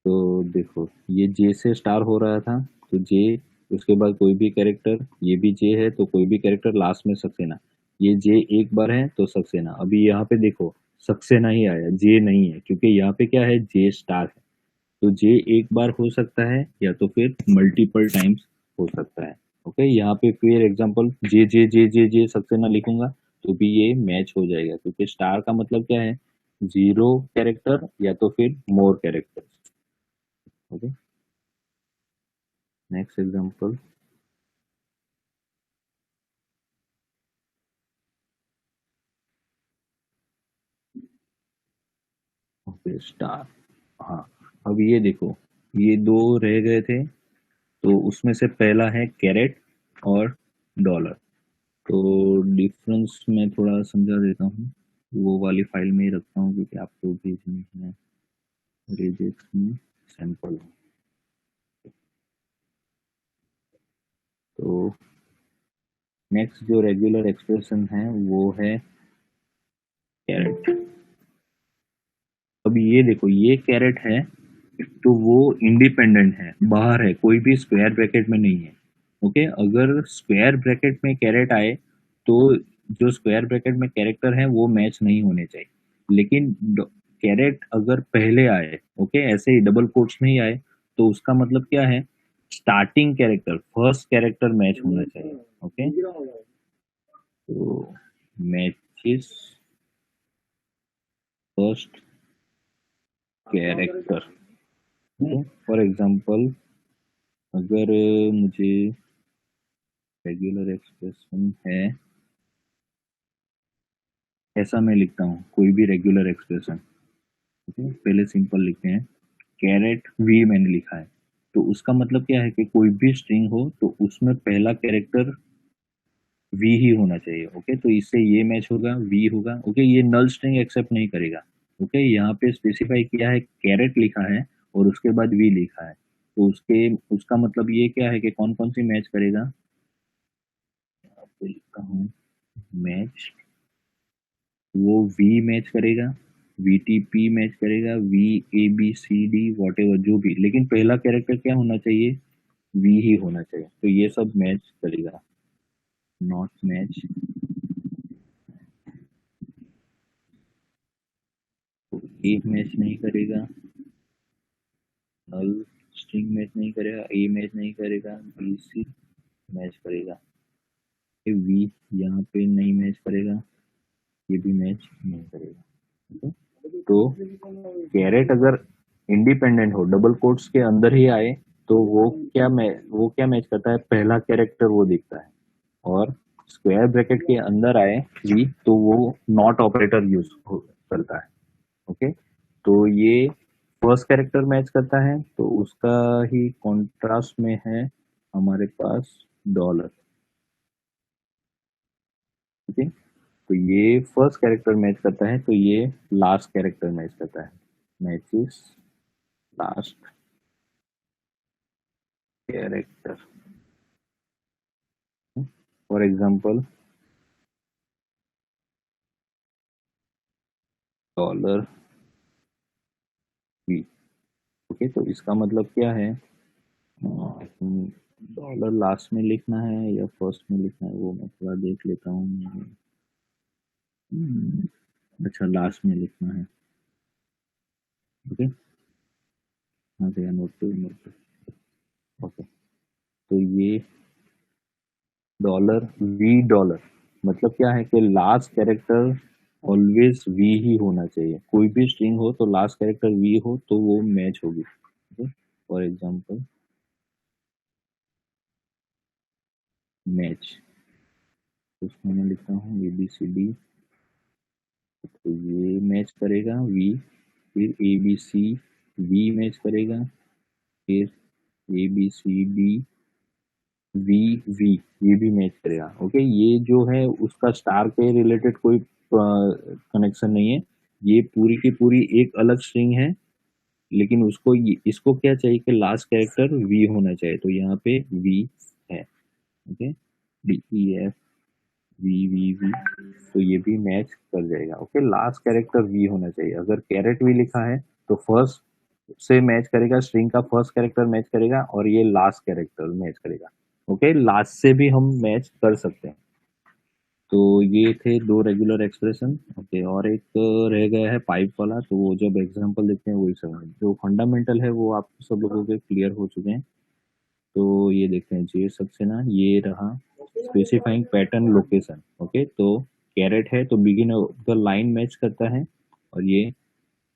तो देखो ये जे से स्टार हो रहा था, तो जे, उसके बाद कोई भी कैरेक्टर, ये भी जे है तो कोई भी कैरेक्टर लास्ट में सक्सेना, ये जे एक बार है तो सक्सेना। अभी यहाँ पे देखो सक्सेना ही आया, जे नहीं है, क्योंकि यहाँ पे क्या है, जे स्टार है। तो जे एक बार हो सकता है या तो फिर मल्टीपल टाइम्स हो सकता है। ओके, यहाँ पे फिर एग्जांपल जे जे जे जे जे सक्सेना लिखूंगा तो भी ये मैच हो जाएगा, क्योंकि स्टार का मतलब क्या है, 0 कैरेक्टर या तो फिर मोर character. Okay, next example. Okay, star. हाँ, अब ये देखो, ये दो रह गए थे, तो उसमें से पहला है कैरेट और डॉलर। तो डिफरेंस मैं थोड़ा समझा देता हूँ, वो वाली फाइल में ही रखता हूँ क्योंकि आपको भेजनी है रिजेक्ट में सैंपल। तो नेक्स्ट जो रेगुलर एक्सप्रेशन है वो है कैरेट। अब ये देखो, ये कैरेट है तो वो इंडिपेंडेंट है, बाहर है, कोई भी स्क्वायर ब्रैकेट में नहीं है। ओके, अगर स्क्वायर ब्रैकेट में कैरेट आए तो जो स्क्वायर ब्रैकेट में कैरेक्टर है वो मैच नहीं होने चाहिए, लेकिन कैरेट अगर पहले आए, ओके, ऐसे ही डबल कोट्स में ही आए, तो उसका मतलब क्या है, starting character, first character match होना चाहिए। ओके, तो matches first character. For example, अगर मुझे रेगुलर एक्सप्रेशन है, ऐसा मैं लिखता हूँ कोई भी रेगुलर एक्सप्रेशन। ओके, पहले सिंपल लिखते हैं, कैरेट वी मैंने लिखा है, तो उसका मतलब क्या है कि कोई भी स्ट्रिंग हो तो उसमें पहला कैरेक्टर वी ही होना चाहिए। ओके, तो इससे ये मैच होगा, वी होगा। ओके, ये नल स्ट्रिंग एक्सेप्ट नहीं करेगा। ओके, यहाँ पे स्पेसिफाई किया है, कैरेट लिखा है और उसके बाद वी लिखा है, तो उसके उसका मतलब ये क्या है कि कौन कौन सी मैच करेगा। यहाँ पे लिखता हूँ मैच, वो वी मैच करेगा, वी टी पी मैच करेगा, V A B C D whatever जो भी, लेकिन पहला कैरेक्टर क्या होना चाहिए, वी ही होना चाहिए, तो ये सब मैच करेगा। नॉट मैच, तो ए मैच नहीं करेगा, नल स्ट्रिंग मैच नहीं करेगा, ए मैच नहीं करेगा, बी सी मैच करेगा, वी यहाँ पे नहीं मैच करेगा, ये भी मैच नहीं करेगा। ओके, तो कैरेट अगर इंडिपेंडेंट हो, डबल कोट्स के अंदर ही आए, तो वो क्या मैच करता है, पहला कैरेक्टर वो दिखता है, और स्क्वायर ब्रैकेट के अंदर आए जी तो वो नॉट ऑपरेटर यूज करता है। ओके, तो ये फर्स्ट कैरेक्टर मैच करता है, तो उसका ही कॉन्ट्रास्ट में है हमारे पास डॉलर। ओके, तो ये फर्स्ट कैरेक्टर मैच करता है, तो ये लास्ट कैरेक्टर मैच करता है, matches last character. For example, dollar V. Okay, तो इसका मतलब क्या है, डॉलर लास्ट में लिखना है या फर्स्ट में लिखना है वो मैं थोड़ा देख लेता हूँ। अच्छा, लास्ट में लिखना है। ओके, हाँ भैया, नोट पे नोट पे। ओके, तो ये डॉलर वी डॉलर मतलब क्या है कि लास्ट कैरेक्टर ऑलवेज वी ही होना चाहिए। कोई भी स्ट्रिंग हो तो लास्ट कैरेक्टर वी हो तो वो मैच होगी। ओके, फॉर एग्जांपल मैच, उसमें मैं लिखता हूँ ABCD, तो ये मैच करेगा वी, फिर ABC वी मैच करेगा, फिर ABCD वी वी ये भी मैच करेगा। ओके, ये जो है उसका स्टार के रिलेटेड कोई कनेक्शन नहीं है, ये पूरी की पूरी एक अलग स्ट्रिंग है, लेकिन इसको क्या चाहिए कि लास्ट कैरेक्टर वी होना चाहिए, तो यहाँ पे वी है। ओके, DEF वी, तो ये भी मैच कर जाएगा। ओके, लास्ट कैरेक्टर वी होना चाहिए। अगर कैरेट वी लिखा है तो फर्स्ट से मैच करेगा, स्ट्रिंग का फर्स्ट कैरेक्टर मैच करेगा और ये लास्ट कैरेक्टर मैच करेगा। ओके, लास्ट से भी हम मैच कर सकते हैं। तो ये थे दो रेगुलर एक्सप्रेशन। ओके, और एक रह गया है पाइप वाला, तो वो जब एग्जांपल देखते हैं वही समझ। जो फंडामेंटल है वो आप सब लोगों के क्लियर हो चुके हैं। तो ये देखते हैं जी, सबसे ना ये रहा स्पेसिफाइंग पैटर्न लोकेशन। ओके, तो कैरेट है तो begin of the line match करता है, और ये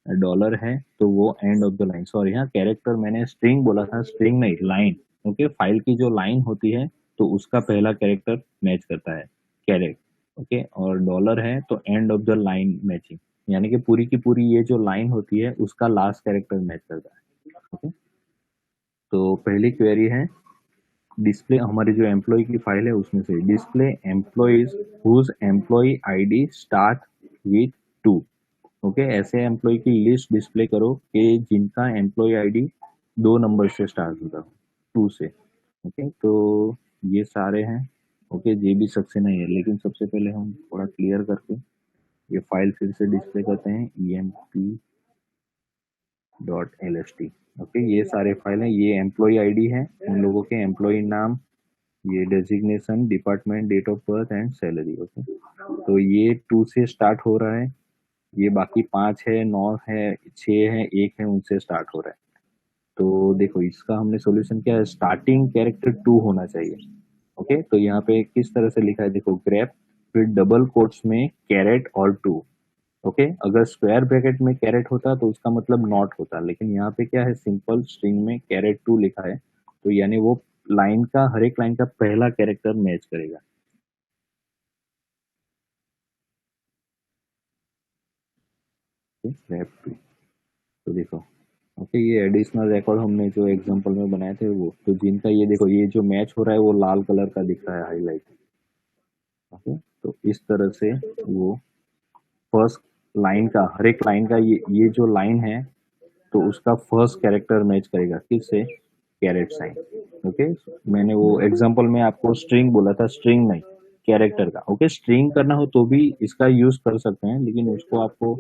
डॉलर है तो वो end of the line. Sorry, यहाँ कैरेक्टर मैंने स्ट्रिंग बोला था, स्ट्रिंग नहीं, लाइन। ओके, फाइल की जो लाइन होती है तो उसका पहला कैरेक्टर मैच करता है कैरेट। ओके, और डॉलर है तो end of the line matching, यानी कि पूरी की पूरी ये जो लाइन होती है उसका लास्ट कैरेक्टर मैच करता है। ओके, तो पहली क्वेरी है डिस्प्ले, हमारी जो एम्प्लॉय की फाइल है उसमें से display employees whose employee ID start with 2। Okay, ऐसे एम्प्लॉय की लिस्ट डिस्प्ले करो कि जिनका एम्प्लॉय आईडी 2 नंबर से स्टार्ट होता हो, 2 से। ओके, तो ये सारे हैं। ओके, ये भी सक्सेस नहीं है, लेकिन सबसे पहले हम थोड़ा क्लियर करके ये फाइल फिर से डिस्प्ले करते हैं, emp.lst। ओके, ये सारे फाइल हैं, ये एम्प्लॉय आईडी है उन लोगों के, एम्प्लॉय नाम, ये designation, department, date of birth and salary. Okay, तो ये 2 से स्टार्ट हो रहा है, ये बाकी 5 है, 9 है, 6 है, 1 है, उनसे स्टार्ट हो रहा है। तो देखो इसका हमने सॉल्यूशन क्या है, स्टार्टिंग कैरेक्टर 2 होना चाहिए। ओके, तो यहाँ पे किस तरह से लिखा है देखो, ग्रेप फिर डबल कोट्स में कैरेट और 2। ओके, अगर स्क्वायर ब्रैकेट में कैरेट होता तो उसका मतलब नॉट होता, लेकिन यहाँ पे क्या है, सिंपल स्ट्रिंग में कैरेट 2 लिखा है, तो यानी वो लाइन का, हर एक लाइन का पहला कैरेक्टर मैच करेगा। ग्रेप 2, तो देखो। ओके, ये एडिशनल रिकॉर्ड हमने जो एग्जांपल में बनाए थे वो, तो जिनका ये देखो ये जो मैच हो रहा है वो लाल कलर का दिख रहा है हाईलाइट। ओके, तो इस तरह से वो फर्स्ट लाइन का, हर एक लाइन का, ये जो लाइन है तो उसका फर्स्ट कैरेक्टर मैच करेगा किससे, कैरेट साइन। ओके, मैंने वो एग्जांपल में आपको स्ट्रिंग बोला था, स्ट्रिंग नहीं, कैरेक्टर का। ओके, स्ट्रिंग करना हो तो भी इसका यूज कर सकते हैं, लेकिन उसको आपको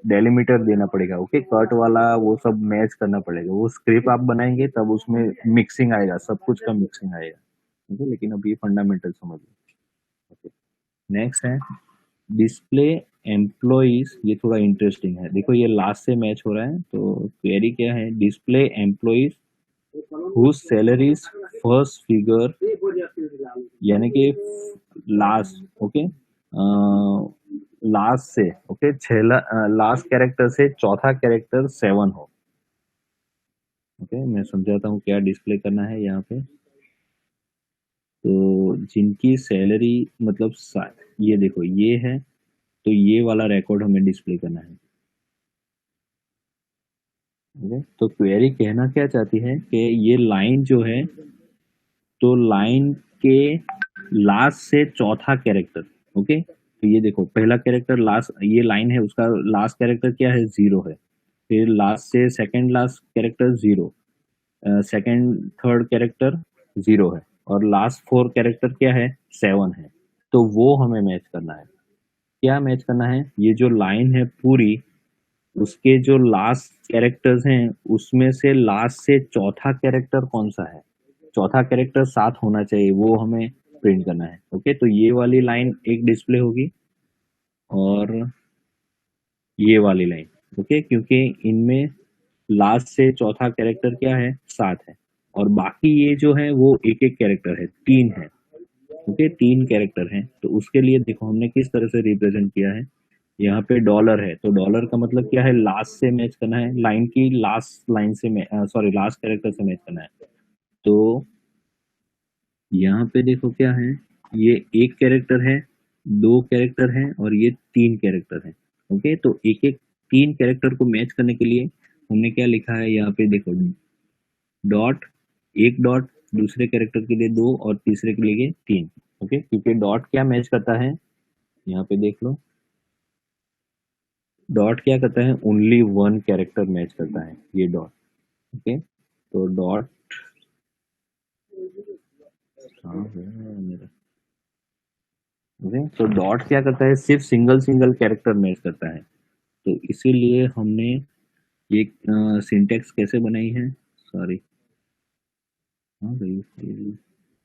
डेलिमीटर देना पड़ेगा। ओके, कट वाला वो सब मैच करना पड़ेगा, वो स्क्रिप्ट आप बनाएंगे तब उसमें मिक्सिंग आएगा, सब कुछ का मिक्सिंग आएगा। ओके, लेकिन अब ये फंडामेंटल समझ लो। ओके, नेक्स्ट है डिस्प्ले एम्प्लॉइज, ये थोड़ा इंटरेस्टिंग है, देखो ये लास्ट से मैच हो रहा है, तो क्वेरी क्या है, display employees whose salaries first figure, यानी कि लास्ट। ओके, लास्ट से, ओके, लास्ट कैरेक्टर से चौथा कैरेक्टर 7 हो। ओके, मैं समझाता हूँ क्या डिस्प्ले करना है यहाँ पे। तो जिनकी सैलरी मतलब ये देखो ये है, तो ये वाला रिकॉर्ड हमें डिस्प्ले करना है। ओके, तो क्वेरी कहना क्या चाहती है कि ये लाइन जो है, तो लाइन के लास्ट से चौथा कैरेक्टर। ओके, तो ये देखो पहला कैरेक्टर लास्ट, ये लाइन है उसका लास्ट कैरेक्टर क्या है, 0 है, फिर लास्ट से second last character 0, second third character 0 है, और लास्ट 4 कैरेक्टर क्या है, 7 है। तो वो हमें मैच करना है। क्या मैच करना है, ये जो लाइन है पूरी, उसके जो लास्ट कैरेक्टर्स हैं उसमें से लास्ट से चौथा कैरेक्टर कौन सा है, चौथा कैरेक्टर 7 होना चाहिए, वो हमें प्रिंट करना है। ओके, तो ये वाली लाइन एक डिस्प्ले होगी और ये वाली लाइन। ओके, क्योंकि इनमें लास्ट से चौथा कैरेक्टर क्या है, 7 है, और बाकी ये जो है वो एक एक कैरेक्टर है, 3 है। ओके, 3 कैरेक्टर हैं, तो उसके लिए देखो हमने किस तरह से रिप्रेजेंट किया है। यहाँ पे डॉलर है, तो डॉलर का मतलब क्या है, लास्ट से मैच करना है, लाइन की लास्ट लाइन से, सॉरी लास्ट कैरेक्टर से मैच करना है। तो यहाँ पे देखो क्या है, ये एक कैरेक्टर है, 2 कैरेक्टर है और ये 3 कैरेक्टर है। ओके, तो एक एक 3 कैरेक्टर को मैच करने के लिए हमने क्या लिखा है, यहाँ पे देखो डॉट, एक डॉट, दूसरे कैरेक्टर के लिए 2 और तीसरे के लिए 3। ओके, क्योंकि डॉट क्या मैच करता है, यहाँ पे देख लो, डॉट क्या करता है, ओनली 1 कैरेक्टर मैच करता है ये डॉट। ओके, तो डॉट, हाँ है मेरा। ओके, तो डॉट क्या करता है, सिर्फ सिंगल सिंगल कैरेक्टर मैच करता है। तो इसीलिए हमने ये सिंटेक्स कैसे बनाई है, सॉरी, हाँ भाई,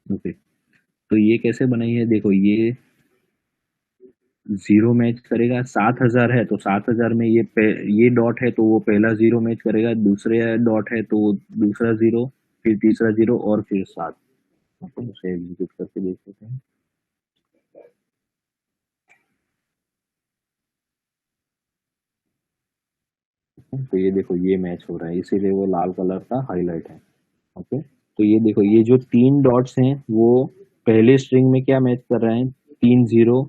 ओके, तो ये कैसे बनाई है, देखो ये 0 मैच करेगा, 7,000 है तो 7,000 में ये डॉट है तो वो पहला 0 मैच करेगा, दूसरे डॉट है तो वो दूसरा 0, फिर तीसरा 0 और फिर 7। अपन इसे एग्जीक्यूट करके देख लेते हैं। तो ये देखो ये मैच हो रहा है, इसीलिए वो लाल कलर का हाईलाइट है। ओके, तो ये देखो ये जो 3 डॉट्स हैं वो पहले स्ट्रिंग में क्या मैच कर रहे हैं, 3 0,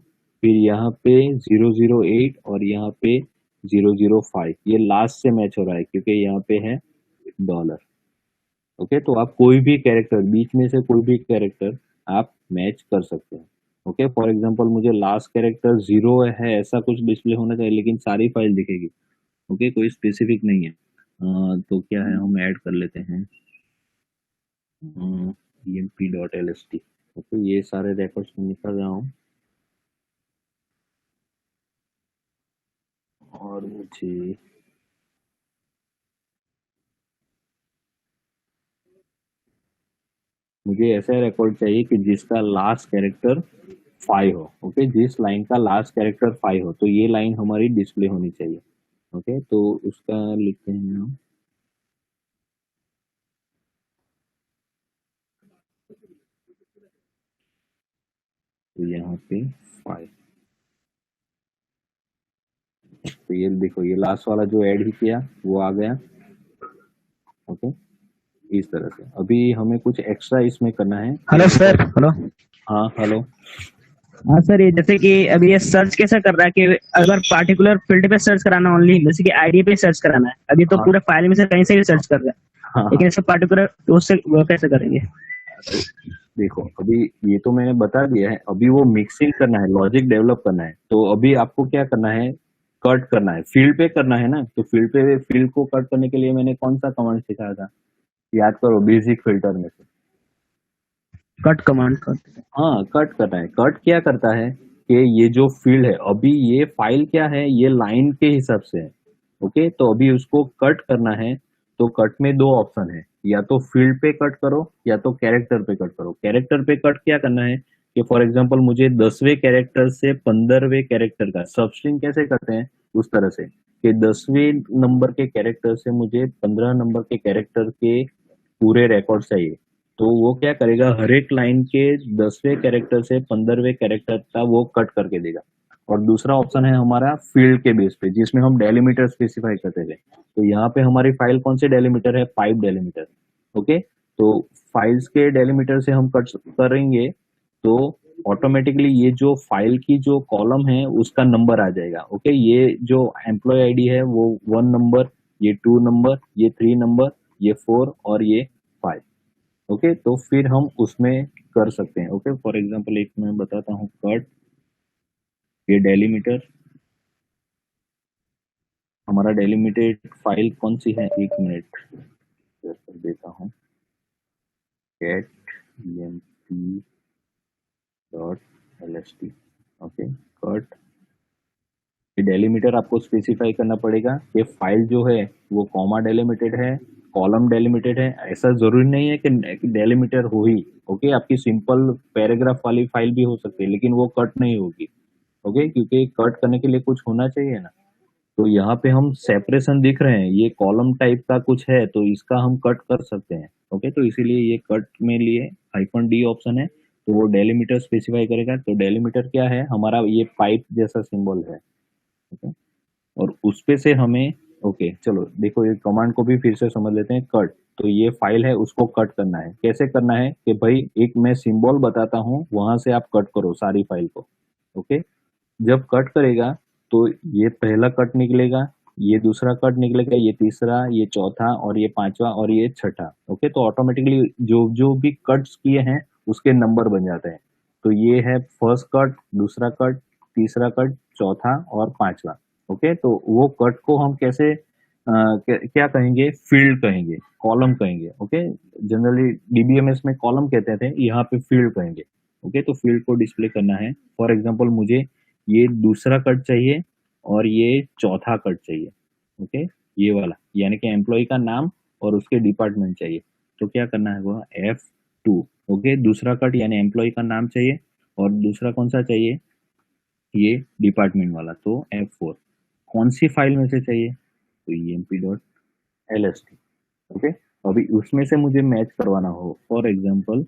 फिर यहाँ पे 008 और यहाँ पे 005, ये लास्ट से मैच हो रहा है क्योंकि यहाँ पे है डॉलर। ओके, तो आप कोई भी कैरेक्टर, बीच में से कोई भी कैरेक्टर आप मैच कर सकते हैं। ओके, फॉर एग्जांपल मुझे लास्ट कैरेक्टर 0 है ऐसा कुछ डिस्प्ले होना चाहिए, लेकिन सारी फाइल दिखेगी। ओके, कोई स्पेसिफिक नहीं है। तो क्या है, हम ऐड कर लेते हैं emp.lst। ओके, ये सारे रिकॉर्ड्स में निकल रहा हूँ और मुझे ऐसा रिकॉर्ड चाहिए कि जिसका लास्ट कैरेक्टर 5 हो। ओके, जिस लाइन का लास्ट कैरेक्टर 5 हो, तो ये लाइन हमारी डिस्प्ले होनी चाहिए। ओके, तो उसका लिखते हैं हम, तो यहाँ पे 5। तो ये देखो ये लास्ट वाला जो ऐड ही किया वो आ गया। ओके, इस तरह से अभी हमें कुछ एक्स्ट्रा इसमें करना है हेलो सर। हेलो। हाँ हेलो। हाँ सर, ये जैसे कि अभी ये सर्च कैसे कर रहा है कि अगर पार्टिकुलर फील्ड पे सर्च कराना, ओनली जैसे कि आईडी पे सर्च कराना है, अभी तो हाँ पूरे फाइल में से कहीं से भी सर्च कर रहा है, हाँ हाँ, लेकिन इससे पार्टिकुलर उससे वो कैसे करेंगे? तो देखो अभी ये तो मैंने बता दिया है, अभी वो मिक्सिंग करना है, लॉजिक डेवलप करना है। तो अभी आपको क्या करना है, कट करना है, फील्ड पे करना है ना। तो फील्ड पे, फील्ड को कट करने के लिए मैंने कौन सा कमांड सिखाया था, याद करो, बेसिक फिल्टर में से। कट कमांड कर। हाँ, कट करना है। कट क्या करता है कि ये जो फील्ड है, अभी ये फाइल क्या है, ये लाइन के हिसाब से है। ओके, तो अभी उसको कट करना है, तो कट में 2 ऑप्शन है, या तो फील्ड पे कट करो या तो कैरेक्टर पे कट करो। कैरेक्टर पे कट क्या करना है कि फॉर एग्जांपल मुझे 10वें कैरेक्टर से 15वें कैरेक्टर का सबस्ट्रिंग कैसे करते हैं, उस तरह से कि 10वें नंबर के कैरेक्टर से मुझे 15 नंबर के कैरेक्टर के पूरे रिकॉर्ड चाहिए। तो वो क्या करेगा, हर एक लाइन के 10वें कैरेक्टर से 15वें कैरेक्टर का वो कट करके देगा। और दूसरा ऑप्शन है हमारा फील्ड के बेस पे, जिसमें हम डेलीमीटर स्पेसिफाई करते थे। तो यहाँ पे हमारी फाइल कौन से डेलीमीटर है, पाइप डेलीमीटर। ओके, तो फाइल्स के डेलीमीटर से हम कट करेंगे तो ऑटोमेटिकली ये जो फाइल की जो कॉलम है उसका नंबर आ जाएगा। ओके, ये जो एम्प्लॉय आईडी है वो 1 नंबर, ये 2 नंबर, ये 3 नंबर, ये 4 और ये 5। ओके, तो फिर हम उसमें कर सकते हैं। ओके, फॉर एग्जांपल एक मैं बताता हूँ, कट, ये डेलीमीटर, हमारा डेलीमिटेड फाइल कौन सी है, एक मिनट शेयर कर देता हूँ, कैट emp.lst। ओके, कट, ये डेलीमीटर आपको स्पेसिफाई करना पड़ेगा कि फाइल जो है वो कॉमा डेलीमिटेड है कॉलम डेलिमिटेड है, ऐसा जरूरी नहीं है कि डेलिमिटर हो ही। ओके, आपकी सिंपल पैराग्राफ वाली फाइल भी हो सकती है, लेकिन वो कट नहीं होगी। ओके, क्योंकि कट करने के लिए कुछ होना चाहिए ना। तो यहाँ पे हम सेपरेशन दिख रहे हैं, ये कॉलम टाइप का कुछ है, तो इसका हम कट कर सकते हैं। ओके, तो इसीलिए ये कट में लिए -D ऑप्शन है, तो वो डेलिमीटर स्पेसिफाई करेगा। तो डेलिमीटर क्या है, हमारा ये पाइप जैसा सिंबल है। ओके, और उस पे से हमें, ओके चलो देखो, ये कमांड को भी फिर से समझ लेते हैं। कट, तो ये फाइल है, उसको कट करना है। कैसे करना है कि भाई एक मैं सिंबल बताता हूँ, वहां से आप कट करो सारी फाइल को। ओके, जब कट करेगा तो ये पहला कट निकलेगा, ये दूसरा कट निकलेगा, ये तीसरा, ये चौथा, और ये पांचवा, और ये छठा। ओके, तो ऑटोमेटिकली जो जो भी कट्स किए हैं उसके नंबर बन जाते हैं। तो ये है फर्स्ट कट, दूसरा कट, तीसरा कट, चौथा और पांचवा। ओके, तो वो कट को हम कैसे क्या कहेंगे, फील्ड कहेंगे, कॉलम कहेंगे। ओके, जनरली डीबीएमएस में कॉलम कहते थे, यहाँ पे फील्ड कहेंगे। ओके, तो फील्ड को डिस्प्ले करना है। फॉर एग्जांपल मुझे ये दूसरा कट चाहिए और ये चौथा कट चाहिए। ओके, ये वाला यानी कि एम्प्लॉय का नाम और उसके डिपार्टमेंट चाहिए। तो क्या करना है, वो F2। ओके, दूसरा कट यानी एम्प्लॉय का नाम चाहिए, और दूसरा कौन सा चाहिए, ये डिपार्टमेंट वाला, तो F4। कौन सी फाइल में से चाहिए, तो emp.lst। ओके, अभी उसमें से मुझे मैच करवाना हो, फॉर एग्जांपल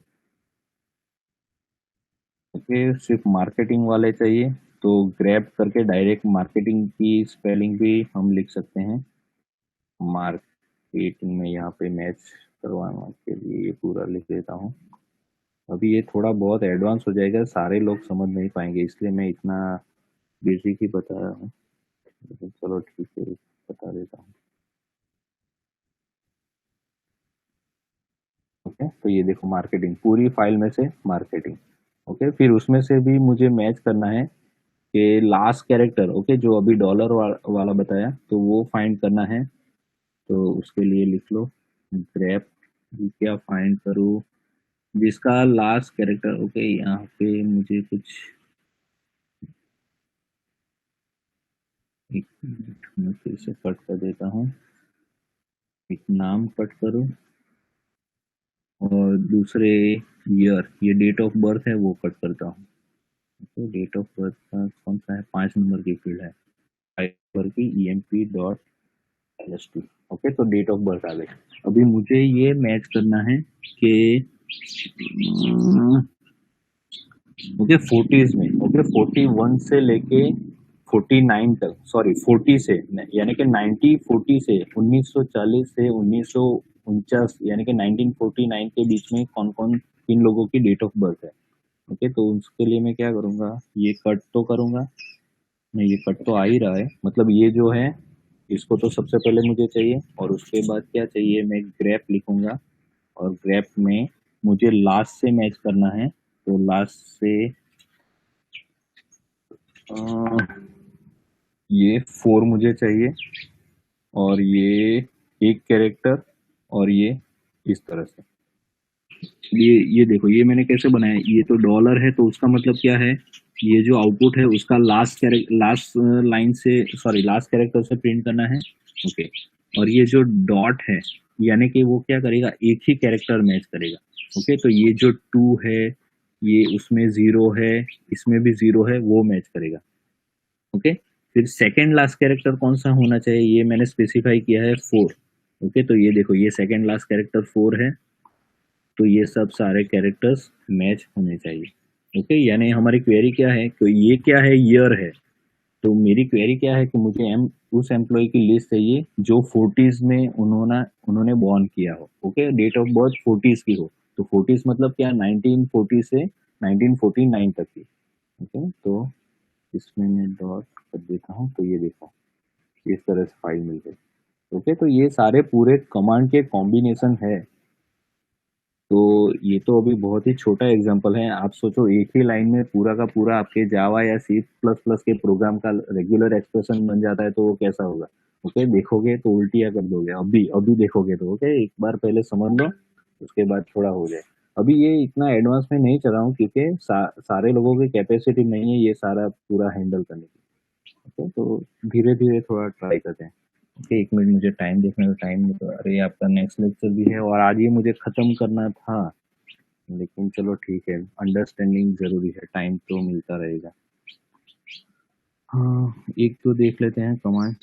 ओके सिर्फ मार्केटिंग वाले चाहिए, तो ग्रैब करके डायरेक्ट मार्केटिंग की स्पेलिंग भी हम लिख सकते हैं। मार्केटिंग में यहाँ पे मैच करवाने के लिए ये पूरा लिख देता हूँ। अभी ये थोड़ा बहुत एडवांस हो जाएगा, सारे लोग समझ नहीं पाएंगे, इसलिए मैं इतना बेसिक ही बता रहा हूँ, लेकिन चलो ठीक है, बता देता हूँ। ओके, तो ये देखो मार्केटिंग, पूरी फाइल में से मार्केटिंग। ओके, फिर उसमें से भी मुझे मैच करना है कि लास्ट कैरेक्टर, ओके जो अभी डॉलर वाला बताया, तो वो फाइंड करना है। तो उसके लिए लिख लो ग्रेप, क्या फाइंड करूँ जिसका लास्ट कैरेक्टर, ओके यहाँ पे मुझे कुछ, एक मिनट मैं फिर से कट कर देता हूँ, एक नाम कट करूँ, और दूसरे ईयर, ये डेट ऑफ बर्थ है वो कट करता हूँ। तो डेट ऑफ बर्थ का कौन सा है, 5 नंबर की फील्ड है, 5 नंबर की emp.lst। ओके, तो डेट ऑफ बर्थ आ गई। अभी मुझे ये मैच करना है कि ओके 40s में, ओके 41 से लेके 49 तक, सॉरी 40 से, यानी कि 1940 से 1940 से 1949 यानी कि 1949 के बीच में कौन कौन किन लोगों की डेट ऑफ बर्थ है। ओके, तो उसके लिए मैं क्या करूँगा, ये कट तो करूँगा, नहीं ये कट तो आ ही रहा है, मतलब ये जो है इसको तो सबसे पहले मुझे चाहिए, और उसके बाद क्या चाहिए, मैं ग्रैप लिखूंगा, और ग्रैप में मुझे लास्ट से मैच करना है। तो लास्ट से ये 4 मुझे चाहिए, और ये एक कैरेक्टर, और ये इस तरह से। ये देखो, ये मैंने कैसे बनाया, ये तो डॉलर है, तो उसका मतलब क्या है, ये जो आउटपुट है उसका लास्ट लाइन से, सॉरी लास्ट कैरेक्टर से प्रिंट करना है। ओके, और ये जो डॉट है यानी कि वो क्या करेगा, एक ही कैरेक्टर मैच करेगा। ओके, तो ये जो 2 है, ये उसमें 0 है, इसमें भी 0 है, वो मैच करेगा। ओके, फिर सेकेंड लास्ट कैरेक्टर कौन सा होना चाहिए, ये मैंने स्पेसिफाई किया है 4। ओके, तो ये देखो, ये सेकेंड लास्ट कैरेक्टर 4 है, तो ये सब सारे कैरेक्टर्स मैच होने चाहिए। ओके, यानी हमारी क्वेरी क्या है, तो ये क्या है, ईयर है, तो मेरी क्वेरी क्या है कि मुझे उस एम्प्लॉय की लिस्ट चाहिए जो 40s में उन्होंने बॉर्न किया हो। Okay, date of birth 40s की हो, तो 40s मतलब क्या, 1940 से 1949 तक की। ओके, तो इसमें मैं डॉट कर देता हूँ, तो ये देखो इस तरह से फाइल मिल गई। ओके, तो ये सारे पूरे कमांड के कॉम्बिनेशन है। तो ये तो अभी बहुत ही छोटा एग्जांपल है, आप सोचो एक ही लाइन में पूरा का पूरा आपके जावा या C++ के प्रोग्राम का रेगुलर एक्सप्रेशन बन जाता है, तो वो कैसा होगा। ओके, देखोगे तो उल्टिया कर दोगे, अभी अभी देखोगे तो। ओके, एक बार पहले समझ लो, उसके बाद थोड़ा हो जाए। अभी ये इतना एडवांस में नहीं चल रहा हूँ, क्योंकि सारे लोगों की कैपेसिटी नहीं है ये सारा पूरा हैंडल करने की। ओके, तो धीरे धीरे थोड़ा ट्राई करते हैं। ओके, एक मिनट मुझे टाइम देखने का, टाइम नहीं तो, अरे आपका नेक्स्ट लेक्चर भी है और आज ये मुझे खत्म करना था, लेकिन चलो ठीक है, अंडरस्टैंडिंग जरूरी है, टाइम तो मिलता रहेगा। हाँ, एक तो देख लेते हैं कमांड।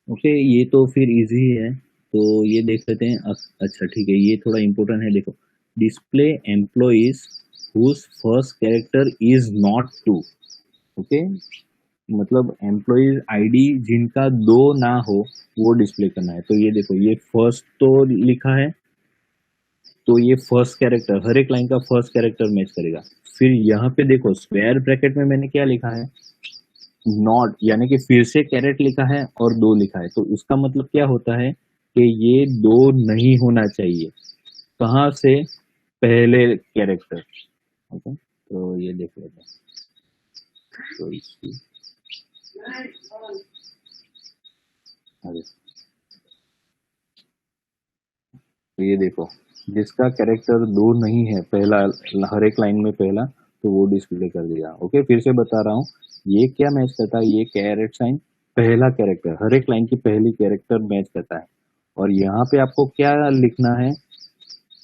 ओके, ये तो फिर इजी है, तो ये देख लेते हैं। अच्छा ठीक है, ये थोड़ा इम्पोर्टेंट है, देखो, display employees whose first character is not 2। Okay, मतलब एम्प्लॉइज आईडी जिनका 2 ना हो वो डिस्प्ले करना है। तो ये देखो, ये फर्स्ट तो लिखा है, तो ये फर्स्ट कैरेक्टर, हर एक लाइन का फर्स्ट कैरेक्टर मैच करेगा। फिर यहाँ पे देखो स्क्वायर ब्रैकेट में मैंने क्या लिखा है, नॉट, यानी कि फिर से कैरेट लिखा है और 2 लिखा है, तो इसका मतलब क्या होता है कि ये 2 नहीं होना चाहिए। कहाँ से? पहले कैरेक्टर। ओके, तो ये देख लेते हैं। तो इसकी अरे, तो ये देखो, जिसका कैरेक्टर 2 नहीं है, पहला, हर एक लाइन में पहला, तो वो डिस्प्ले कर दिया। ओके, फिर से बता रहा हूँ, ये क्या मैच करता है, ये कैरेट साइन, पहला कैरेक्टर, हर एक लाइन की पहली कैरेक्टर मैच करता है। और यहाँ पे आपको क्या लिखना है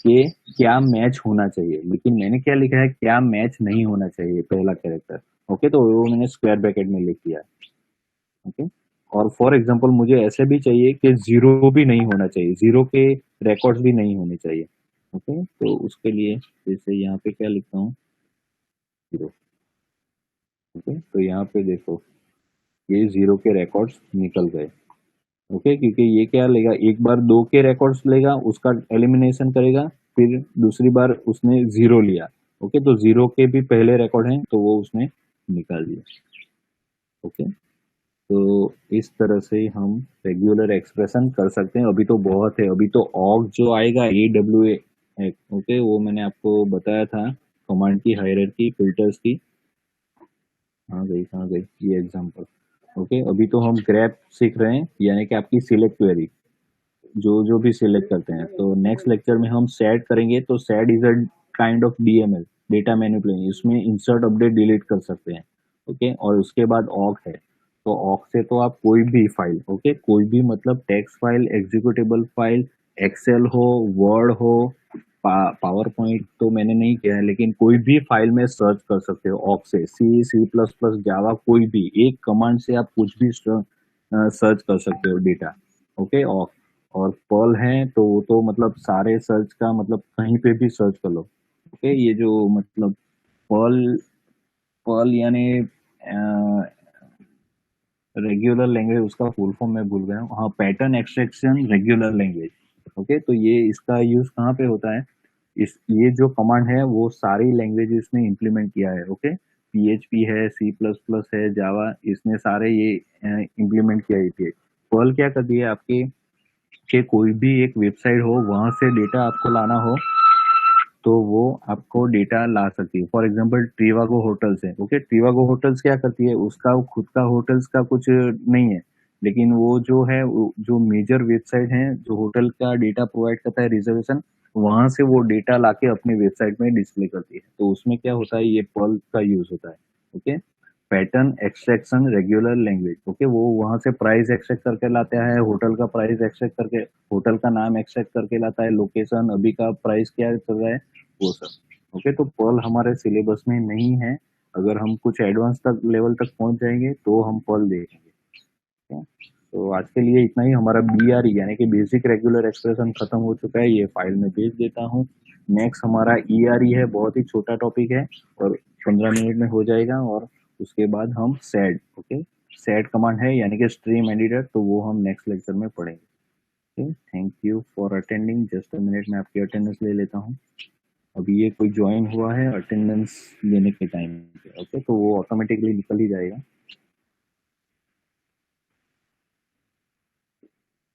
कि क्या मैच होना चाहिए, लेकिन मैंने क्या लिखा है, क्या मैच नहीं होना चाहिए, पहला कैरेक्टर। ओके, तो वो मैंने स्क्वायर ब्रैकेट में लिख दिया है। ओके, और फॉर एग्जांपल मुझे ऐसे भी चाहिए कि 0 भी नहीं होना चाहिए, 0 के रिकॉर्ड्स भी नहीं होने चाहिए। ओके, तो उसके लिए जैसे यहाँ पे क्या लिखता हूँ, 0। ओके, तो यहाँ पे देखो, ये 0 के रिकॉर्ड्स निकल गए। ओके, क्योंकि ये क्या लेगा, एक बार 2 के रिकॉर्ड्स लेगा, उसका एलिमिनेशन करेगा, फिर दूसरी बार उसने 0 लिया। ओके, तो 0 के भी पहले रिकॉर्ड हैं, तो वो उसने निकाल दिया। ओके, तो इस तरह से हम रेगुलर एक्सप्रेशन कर सकते हैं। अभी तो बहुत है, अभी तो ऑग जो आएगा, AWA, ओके, वो मैंने आपको बताया था, कमांड की हायरार्की फिल्टर्स की। कहाँ गई ये एग्जांपल। ओके, अभी तो हम ग्रैप सीख रहे हैं, यानी कि आपकी सिलेक्ट क्वेरी, जो जो भी सिलेक्ट करते हैं। तो नेक्स्ट लेक्चर में हम सेड करेंगे, तो said is a kind of DML, data manipulation, इसमें इंसर्ट अपडेट डिलीट कर सकते हैं। ओके, और उसके बाद ऑक है, तो ऑक से तो आप कोई भी फाइल, ओके, कोई भी मतलब text file, executable file, excel हो, वर्ड हो, पावर पॉइंट तो मैंने नहीं किया है, लेकिन कोई भी फाइल में सर्च कर सकते हो ऑक से, C++, जावा, कोई भी एक कमांड से आप कुछ भी सर्च कर सकते हो डेटा। ओके, ऑक। और पर्ल है तो वो तो मतलब सारे सर्च का मतलब कहीं पे भी सर्च कर लो। ओके, ये जो मतलब पर्ल, पर्ल यानी रेगुलर लैंग्वेज, उसका फुल फॉर्म मैं भूल गया हूँ, हाँ, pattern extraction regular language. Okay, तो ये इसका यूज कहाँ पे होता है, इस ये जो कमांड है वो सारी लैंग्वेजेस में इम्प्लीमेंट किया है। ओके, PHP है, C++ है, जावा, इसने सारे ये इम्प्लीमेंट किया है। पर्ल क्या करती है आपके, कि कोई भी एक वेबसाइट हो, वहां से डेटा आपको लाना हो, तो वो आपको डेटा ला सकती है। फॉर एग्जांपल ट्रिवागो होटल्स है। ओके, ट्रिवागो होटल्स क्या करती है, उसका खुद का होटल्स का कुछ नहीं है, लेकिन वो जो है, जो मेजर वेबसाइट है जो होटल का डेटा प्रोवाइड करता है, रिजर्वेशन, वहां से वो डेटा लाके अपनी वेबसाइट में डिस्प्ले करती है। तो उसमें क्या होता है, ये पर्ल का यूज होता है। Okay, pattern extraction regular language. Okay, वो वहां से प्राइस एक्सट्रैक्ट करके लाता है, होटल का प्राइस एक्सट्रैक्ट करके, होटल का नाम एक्सट्रैक्ट करके लाता है, लोकेशन, अभी का प्राइस क्या चल रहा है, वो सब। ओके, तो पर्ल हमारे सिलेबस में नहीं है, अगर हम कुछ एडवांस तक लेवल तक पहुंच जाएंगे तो हम पर्ल देखेंगे। ठीक है? तो आज के लिए इतना ही। हमारा BRE यानी कि बेसिक रेगुलर एक्सप्रेशन खत्म हो चुका है, ये फाइल में भेज देता हूँ। नेक्स्ट हमारा ERE है, बहुत ही छोटा टॉपिक है और 15 मिनट में हो जाएगा। और उसके बाद हम सेड, ओके, सेड कमांड है यानी कि स्ट्रीम एडिटर, तो वो हम नेक्स्ट लेक्चर में पढ़ेंगे। Thank you for attending. Just a minute में आपकी अटेंडेंस ले लेता हूँ। अभी ये कोई ज्वाइन हुआ है अटेंडेंस लेने के टाइम पे, ओके, तो वो ऑटोमेटिकली निकल ही जाएगा।